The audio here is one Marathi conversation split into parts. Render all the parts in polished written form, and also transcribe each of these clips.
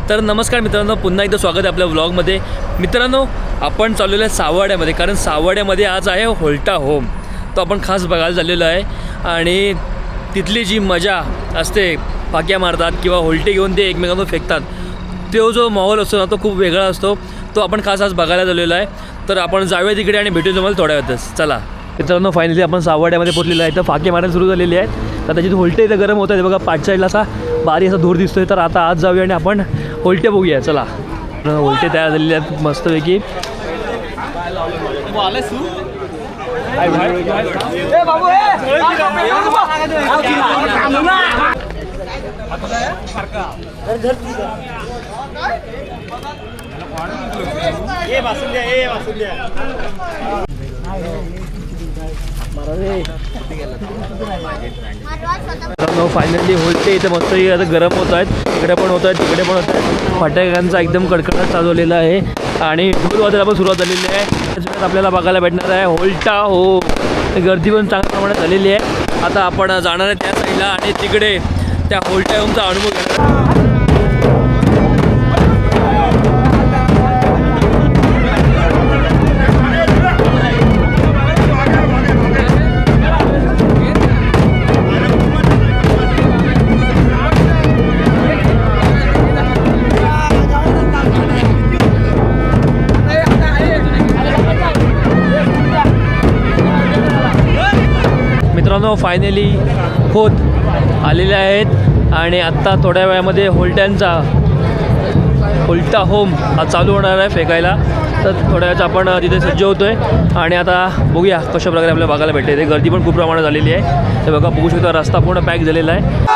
तर नमस्कार मित्रांनो, पुन्हा एकदा स्वागत आहे आपल्या व्लॉगमध्ये. मित्रांनो, आपण चाललेलो आहे सावर्ड्यामध्ये, कारण सावर्ड्यामध्ये आज आहे होल्टा होम. तो आपण खास बघायला झालेलो आहे आणि तिथली जी मजा असते, फाक्या मारतात किंवा होल्टे घेऊन ते एकमेकांवर फेकतात, तो जो माहोल असतो ना, तो खूप वेगळा असतो. तो आपण खास आज बघायला झालेलो आहे. तर आपण जाऊया तिकडे आणि भेटू तुम्हाला थोड्या वेळातच. चला मित्रांनो, फायनली आपण सावर्ड्यामध्ये पोहोचलेलो आहे. तर फाके मारायला सुरू झालेली आहेत. तर त्याची होल्टे इथं गरम होत आहे बघा, पाच साईडला असा बारी असा धूर दिसतोय. तर आता आज जाऊया आणि आपण होल्टे बघूया. चला, होल्टे तयार झालेले आहेत मस्तपैकी. फायनली होल्टे इथे मस्त आता गरम होत आहेत. इकडे पण होत आहेत, तिकडे पण होत आहेत. फटाक्यांचा एकदम कडकडाट चालवलेला आहे आणि ढोल वाजायला पण सुरुवात झालेली आहे. त्याच्यात आपल्याला बघायला भेटणार आहे होल्टा हो. गर्दी पण चांगल्या प्रमाणात झालेली आहे. आता आपण जाणार आहे त्या साईडला आणि तिकडे त्या होल्टा होमचा अनुभव घेणार. मित्रांनो, फायनली होत आलेले आहेत आणि आत्ता थोड्या वेळामध्ये होल्ट्यांचा होल्टा होम हा चालू होणार आहे फेकायला. तर थोड्या वेळात आपण तिथे सज्ज होतो आहे आणि आता बघूया कशा प्रकारे आपल्याला बघायला भेटते. ते गर्दी पण खूप प्रमाणात झालेली आहे. ते बघा, बघू शकता रस्ता पूर्ण पॅक झालेला आहे.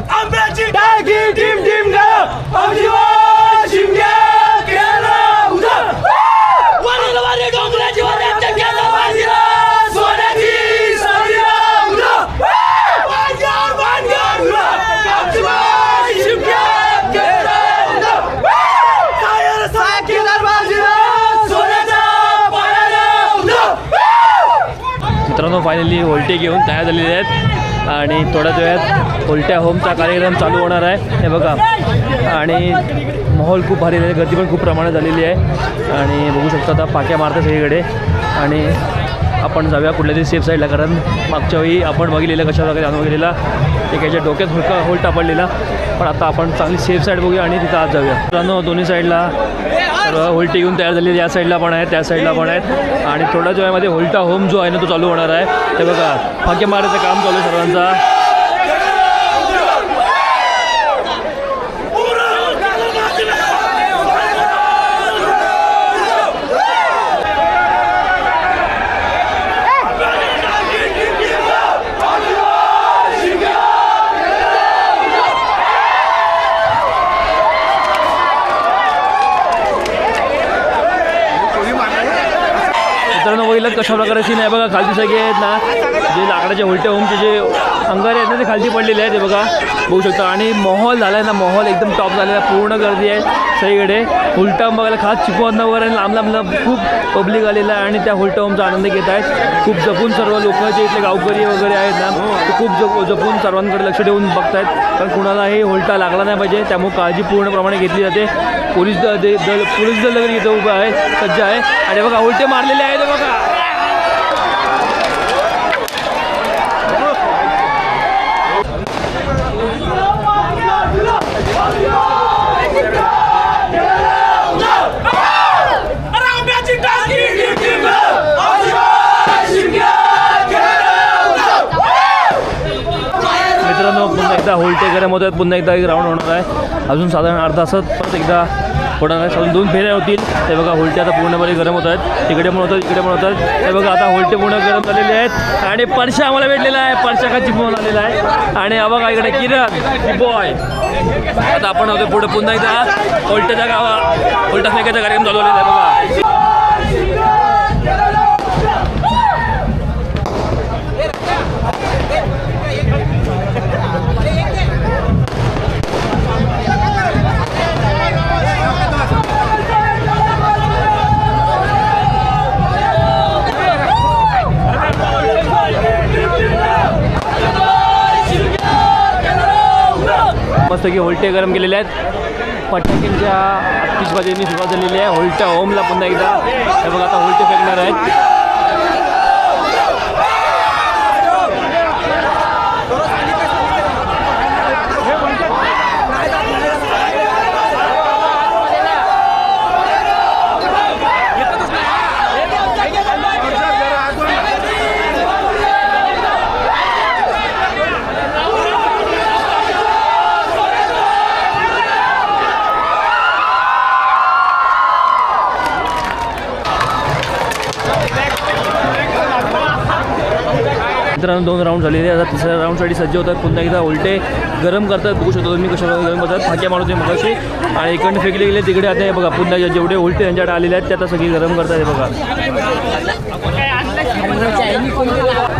आंब्याची टाकी टीम टीम मित्रांनो, फायनली होल्टे घेऊन तयार झालेले आहेत आणि थोड्याच वेळात होल्ट्या होमचा कार्यक्रम चालू होणार आहे. हे बघा, आणि माहोल खूप भारी आहे. गर्दी पण खूप प्रमाणात झालेली आहे आणि बघू शकता आता फाक्या मारतात सगळीकडे. आणि आपण जाऊया कुठल्या तरी सेफ साईडला, कारण मागच्या वेळी आपण बघितलेलं कशा प्रकारे अनुभव गेलेला, एकाच्या डोक्यात होल्टा पडलेला. पण आता आपण चांगली सेफ साईड बघूया आणि तिथं आज जाऊया. मित्रांनो, दोन्ही साईडला सर्व होल्टे घेऊन तयार झालेले, या साईडला पण आहेत, त्या साईडला पण आहेत. आणि थोड्याच वेळामध्ये होल्टा होम जो आहे ना, तो चालू होणार आहे. हे बघा, फाके मारायचं काम चालू आहे सर्वांचा. मित्रांनो, बघितलं कशा प्रकारे सीन आहे बघा. खालची सगळे आहेत ना, जे लाकडाचे होल्टे होमचे जे अंगारे आहेत ना, ते खालती पडलेले आहेत. ते बघा, बघू शकता. आणि माहोल झाला आहे ना, माहोल एकदम टॉप झालेला. पूर्ण गर्दी आहे सगळीकडे. होल्टा होम बघायला खास चिकवण वगैरे लांब लांब खूप पब्लिक आलेलं आहे आणि त्या होल्टा होमचा आनंद घेत आहेत. खूप जपून सर्व लोक जे इथले गावकरी वगैरे आहेत ना, ते खूप जपून सर्वांकडे लक्ष ठेवून बघतायत, कारण कुणालाही होल्टा लागला नाही पाहिजे. त्यामुळे काळजी पूर्णप्रमाणे घेतली जाते. पोलीस दल वगैरे इथं उभं आहे, सज्ज आहे. आणि बघा, होल्टे मारलेले आहेत बघा. मित्रांनो पुन्हा एकदा होल्टे गरम होत आहेत. पुन्हा एकदा एक राऊंड होणार आहे. अजून साधारण अर्धा तासात परत एकदा होणार आहे. अजून 2 फेऱ्या होतील. हे बघा होल्टे आता पूर्णपणे गरम होत आहेत. तिकडे पण होतात इकडे पण होतात. हे बघा आता होल्टे पूर्ण गरम झालेले आहेत. आणि परशा आम्हाला भेटलेला आहे. परशा का चिपवून आलेला आहे. आणि हा बघा इकडे किरण बॉय. आता आपण होतो पुढे पुन्हा एकदा होल्टेचा उलटा फेकायचा कार्यक्रम चालू झालेला आहे बघा. मस्त की होल्टे गरम केलेले आहेत. फटाक्यांच्या आतिषबाजींनी सुरुवात झालेली आहे. होल्टा होमला पुन्हा एकदा हे बघा आता होल्टे फेकणार आहेत. मित्रांनो 2 राऊंड झालेले. आता तिसऱ्या राऊंडसाठी सज्ज होतात. पुन्हा एकदा उलटे गरम करतात. बघू शकतो तुम्ही कशा गरम करतात. फाक्या मारून तुम्ही मगाशी आणि इकडनं फेकले गेले तिकडे. आता हे बघा पुन्हा जेवढे उलटे त्यांच्याकडे आलेले आहेत ते आता सगळी गरम करतात. हे बघा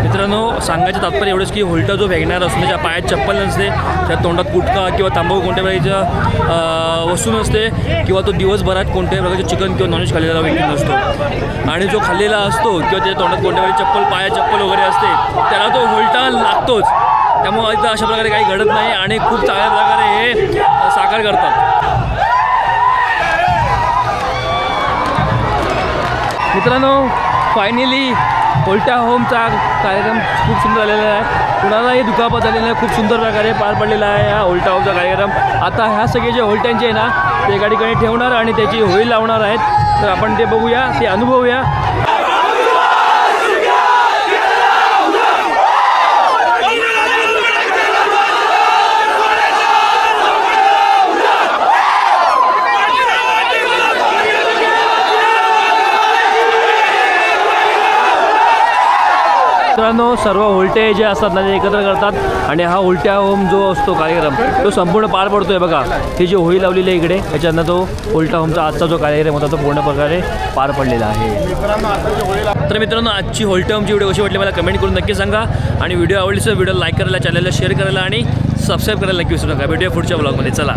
मित्रांनो सांगायचं तात्पर्य एवढंच की होल्टा जो फेकणार असतो त्याच्या पायात चप्पल नसते, त्या तोंडात गुटखा किंवा तांबाखू कोणत्या प्रकारच्या वस्तू नसते किंवा तो दिवसभरात कोणत्याही प्रकारचे चिकन किंवा नॉनव्हेज खाल्लेला व्यक्ती नसतो. आणि जो खाल्लेला असतो किंवा त्याच्या तोंडात कोणत्या प्रकारची चप्पल पायात चप्पल वगैरे असते त्याला तो होल्टा लागतोच. त्यामुळे इथं अशा प्रकारे काही घडत नाही आणि खूप चांगल्या प्रकारे हे साकार करतात. मित्रांनो फायनली होल्टा होमचा कार्यक्रम खूप सुंदर झालेला आहे. कुणालाही दुखापत झालेला आहे. खूप सुंदर प्रकारे पार पडलेला आहे हा होल्टा होमचा कार्यक्रम. आता ह्या सगळे जे होल्ट्यांचे आहे ना ते एका ठिकाणी ठेवणार आणि त्याची होळी लावणार आहेत. तर आपण ते बघूया, ते अनुभवूया. मित्रांनो सर्व होल्टे जे असतात ना ते एकत्र करतात आणि हा होल्ट्या होम जो असतो कार्यक्रम तो संपूर्ण पार पडतो आहे बघा. ही जी होळी लावलेली आहे इकडे ह्याच्यानं तो होल्टा होमचा आजचा जो कार्यक्रम होता तो पूर्ण प्रकारे पार पडलेला आहे. तर मित्रांनो आजची होल्टा होमची व्हिडिओ कशी वाटली मला कमेंट करून नक्की सांगा. आणि व्हिडिओ आवडली तर व्हिडिओ लाईक करायला, चॅनलला शेअर करायला आणि सबस्क्राईब करायला नक्की विसरू नका. भेटूया पुढच्या ब्लॉगमध्ये. चला.